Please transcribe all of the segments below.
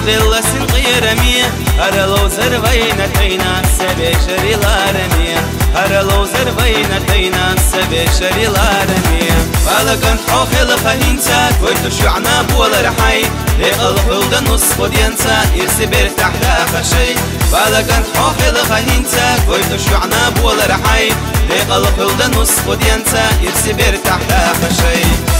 بالله سنغيرمي هرلو زربينا تينا سبي شري لارمي هرلو زربينا تينا سبي شري لارمي فالكن حوخي لخهينتا كويتو شعنا بولا رحي لقلب النص خدينتا يرسي برتاح خشي فالكن حوخي لخهينتا كويتو شعنا بولا رحي لقلب النص خدينتا يرسي برتاح خشي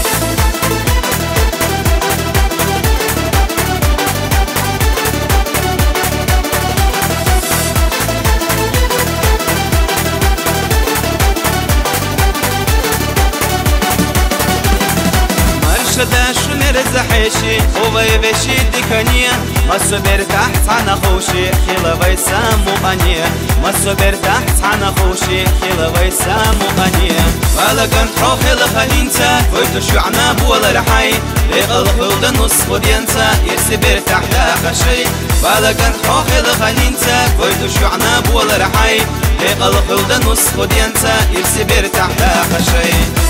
شدا شنر زحيشي خوبي بشي ديكانية ما صبر تحت عنا خوشي خيلا بيسامو غنية ما صبر تحت عنا خوشي خيلا بيسامو غنية فالكن حوخي لخهينتا كويتو شعنا بولا رحي لقلق النص خدينتا يرسي برتاح خشي فالكن حوخي لخهينتا كويتو شعنا بولا رحي لقلق النص خدينتا يرسي برتاح خشي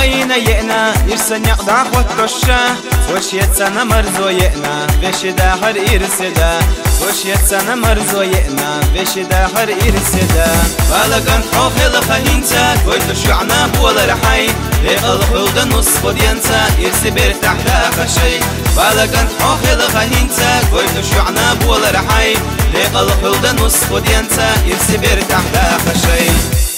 بين يئنا يرسن يقضع خطشة وش يتسنى مرزو يئنا بش داهر إرسدا وش يتسنى مرزو يئنا بش داهر إرسدا فالكن حوخي لخهينتا كويتو شعنا بولا رحي لقلب النص خدينتا يرسي برتاح خشي فالكن حوخي لخهينتا كويتو شعنا بولا رحي لقلب النص خدينتا يرسي برتاح خشي